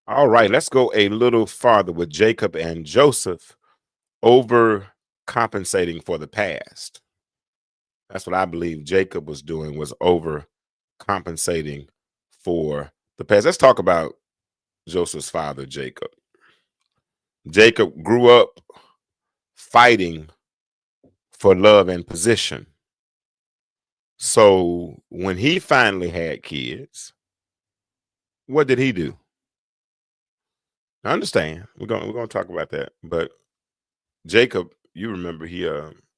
All right, let's go a little farther with Jacob and Joseph overcompensating for the past. That's what I believe Jacob was doing, was overcompensating for the past. Let's talk about Joseph's father, Jacob. Jacob grew up fighting for love and position. So when he finally had kids, what did he do? I understand. We're gonna talk about that. But Jacob, you remember he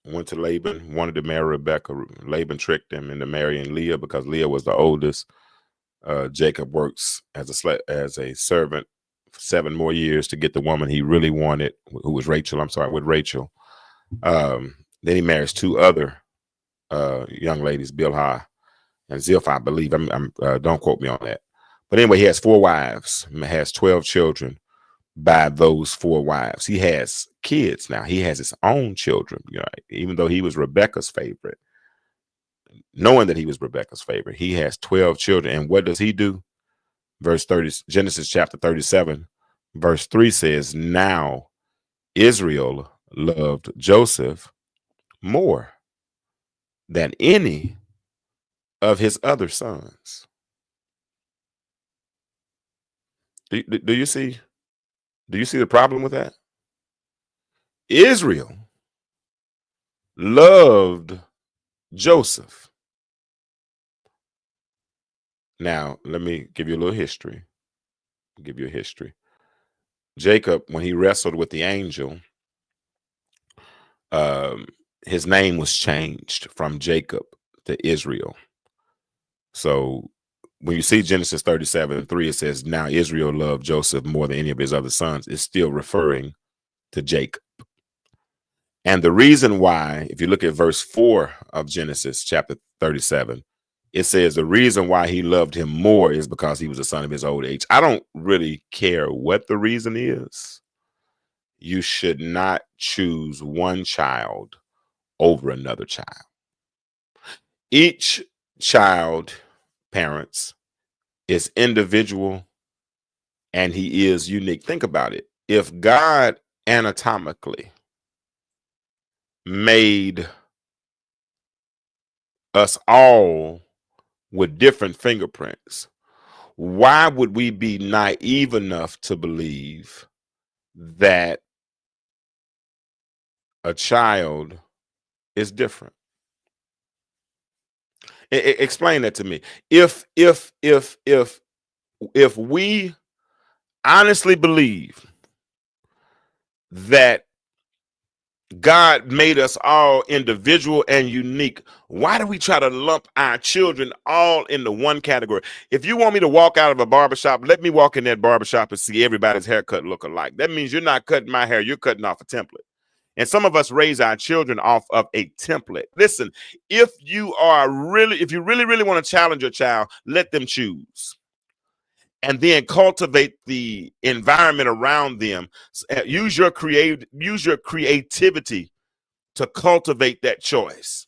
went to Laban, wanted to marry Rebecca. Laban tricked him into marrying Leah because Leah was the oldest. Jacob works as a servant for 7 more years to get the woman he really wanted, who was Rachel. I'm sorry, with Rachel. Then he marries two other young ladies, Bilhah and Zilpah, I believe. Don't quote me on that. But anyway, he has 4 wives, has 12 children by those 4 wives. He has kids now. He has his own children, even though he was Rebecca's favorite. Knowing that he was Rebecca's favorite, he has 12 children. And what does he do? Verse 30, Genesis chapter 37, verse 3 says, now Israel loved Joseph more than any of his other sons. Do you see? Do you see the problem with that? Israel loved Joseph. Now, let me give you a little history. Give you a history. Jacob, when he wrestled with the angel, his name was changed from Jacob to Israel. So when you see Genesis 37:3, it says, now Israel loved Joseph more than any of his other sons. It's still referring to Jacob. And the reason why, if you look at verse 4 of Genesis chapter 37, it says the reason why he loved him more is because he was a son of his old age. I don't really care what the reason is. You should not choose one child over another child. Each child, parents, is individual and he is unique. Think about it. If God anatomically made us all with different fingerprints, why would we be naive enough to believe that a child is different? Explain that to me. If we honestly believe that God made us all individual and unique, why do we try to lump our children all into one category? If you want me to walk out of a barbershop, let me walk in that barbershop and see everybody's haircut look alike. That means you're not cutting my hair, you're cutting off a template. And some of us raise our children off of a template. Listen, if you really want to challenge your child, let them choose. And then cultivate the environment around them. Use your creativity to cultivate that choice.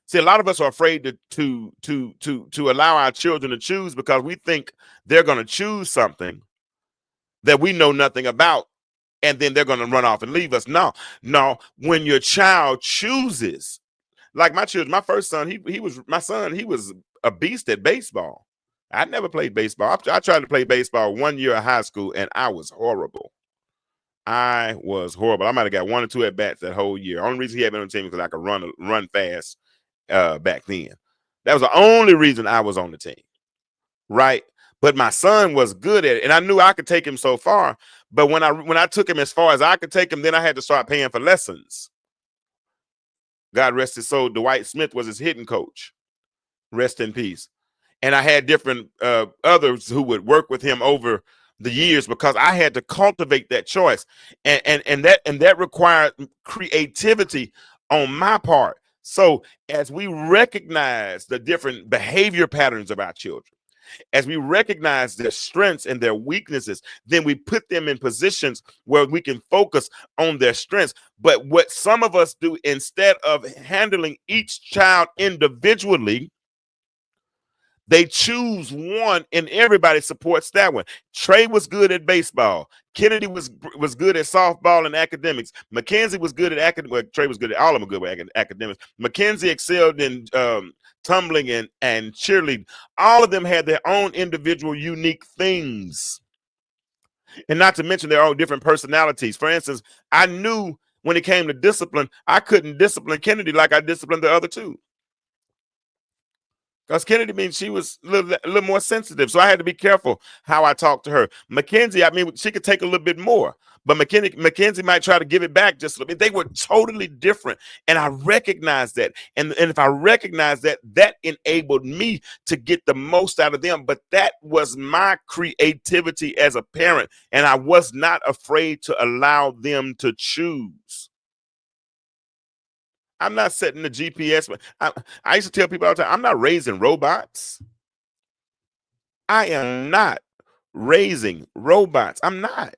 See, a lot of us are afraid to allow our children to choose because we think they're going to choose something that we know nothing about, and then they're going to run off and leave us. No. When your child chooses, like my children, my first son, he was a beast at baseball. I never played baseball. I tried to play baseball 1 year of high school, and I was horrible. I might have got 1 or 2 at bats that whole year. Only reason he had been on the team because I could run fast back then. That was the only reason I was on the team, right? But my son was good at it, and I knew I could take him so far. But when I took him as far as I could take him, then I had to start paying for lessons. God rest his soul. Dwight Smith was his hitting coach. Rest in peace. And I had different others who would work with him over the years because I had to cultivate that choice, and that required creativity on my part. So as we recognize the different behavior patterns of our children, as we recognize their strengths and their weaknesses, then we put them in positions where we can focus on their strengths. But what some of us do, instead of handling each child individually, They choose one, and everybody supports that one. Trey was good at baseball. Kennedy was good at softball and academics. Mackenzie was good at academics. Well, Trey was good at all of them. Good at academics. Mackenzie excelled in tumbling and cheerleading. All of them had their own individual, unique things, and not to mention their own different personalities. For instance, I knew when it came to discipline, I couldn't discipline Kennedy like I disciplined the other two. Because Kennedy means she was a little more sensitive. So I had to be careful how I talked to her. Mackenzie, I mean, she could take a little bit more. But Mackenzie might try to give it back just a little bit. They were totally different. And I recognized that. And if I recognized that, that enabled me to get the most out of them. But that was my creativity as a parent. And I was not afraid to allow them to choose. I'm not setting the GPS. I used to tell people all the time, I'm not raising robots. I am not raising robots. I'm not.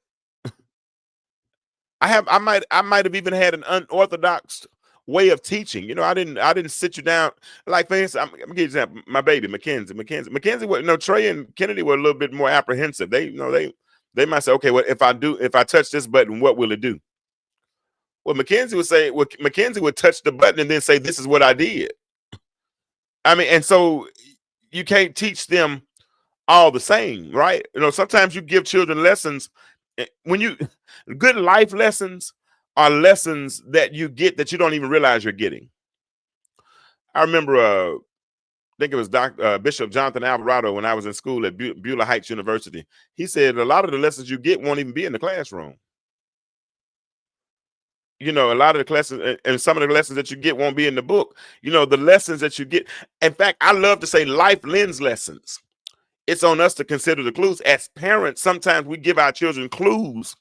I might have even had an unorthodox way of teaching. You know, I didn't sit you down. Like, for instance, I'm gonna give you an example. My baby, Mackenzie was, Trey and Kennedy were a little bit more apprehensive. They might say, okay, well, if I touch this button, what will it do? Well, Mackenzie would touch the button and then say, this is what I did. I mean, and so you can't teach them all the same, right? You know, sometimes you give children lessons good life lessons are lessons that you get that you don't even realize you're getting. I remember, I think it was Bishop Jonathan Alvarado when I was in school at Beulah Heights University. He said a lot of the lessons you get won't even be in the classroom. You know, a lot of the classes and some of the lessons that you get won't be in the book. You know, the lessons that you get. In fact, I love to say life lens lessons. It's on us to consider the clues. As parents, sometimes we give our children clues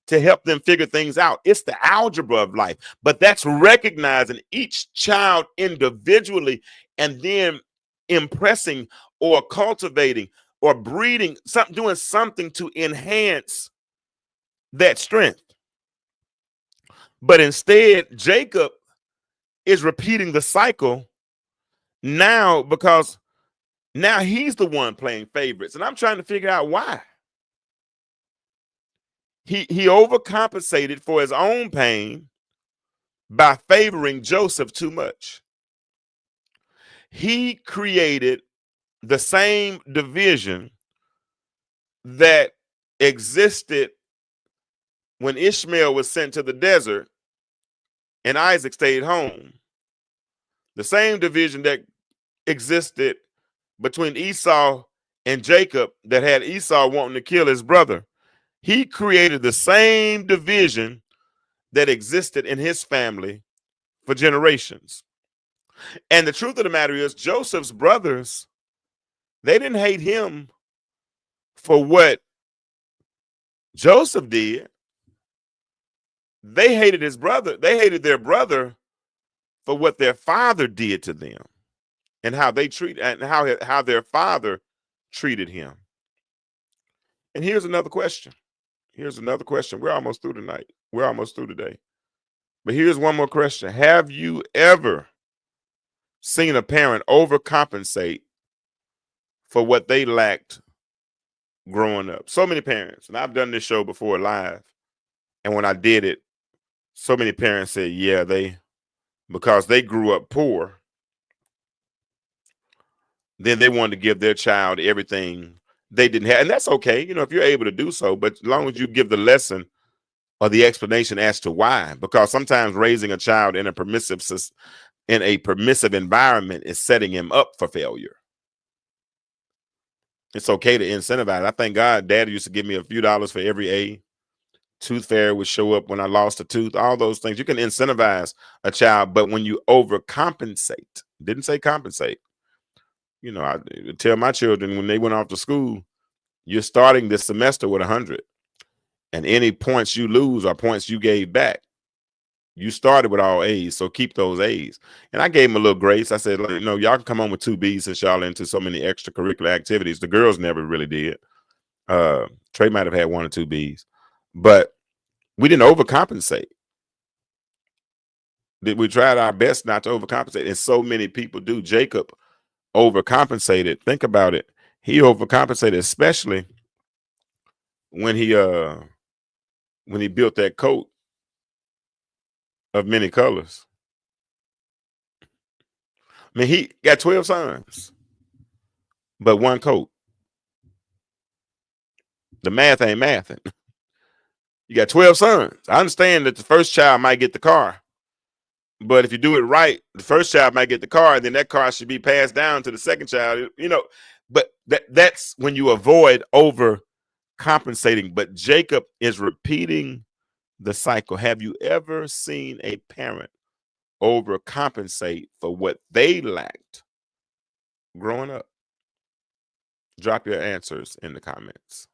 to help them figure things out. It's the algebra of life, but that's recognizing each child individually and then impressing or cultivating or breeding, doing something to enhance that strength. But instead, Jacob is repeating the cycle now because now he's the one playing favorites. And I'm trying to figure out why. He overcompensated for his own pain by favoring Joseph too much. He created the same division that existed when Ishmael was sent to the desert and Isaac stayed home. The same division that existed between Esau and Jacob that had Esau wanting to kill his brother. He created the same division that existed in his family for generations. And the truth of the matter is, Joseph's brothers, they didn't hate him for what Joseph did. They hated his brother. They hated their brother for what their father did to them and how they treat and how their father treated him. And here's another question. We're almost through tonight. We're almost through today. But here's one more question. Have you ever seen a parent overcompensate for what they lacked growing up? So many parents, and I've done this show before live, and when I did it, so many parents said, yeah, because they grew up poor, then they wanted to give their child everything they didn't have. And that's okay, you know, if you're able to do so, but as long as you give the lesson or the explanation as to why, because sometimes raising a child in a permissive environment is setting him up for failure. It's okay to incentivize. I thank God Daddy used to give me a few dollars for every A. Tooth fairy would show up when I lost a tooth, all those things. You can incentivize a child, but when you overcompensate, didn't say compensate. You know, I tell my children when they went off to school, you're starting this semester with 100, and any points you lose are points you gave back. You started with all A's, so keep those A's. And I gave them a little grace. I said, you know, y'all can come on with 2 B's since y'all into so many extracurricular activities. The girls never really did. Trey might have had 1 or 2 B's, but we didn't overcompensate. We tried our best not to overcompensate, and so many people do. Jacob overcompensated. Think about it. He overcompensated, especially when he built that coat of many colors. I mean, he got 12 sons, but one coat. The math ain't mathing. You got 12 sons. I understand that the first child might get the car, but if you do it right, the first child might get the car, and then that car should be passed down to the second child. But that's when you avoid overcompensating. But Jacob is repeating the cycle. Have you ever seen a parent overcompensate for what they lacked growing up? Drop your answers in the comments.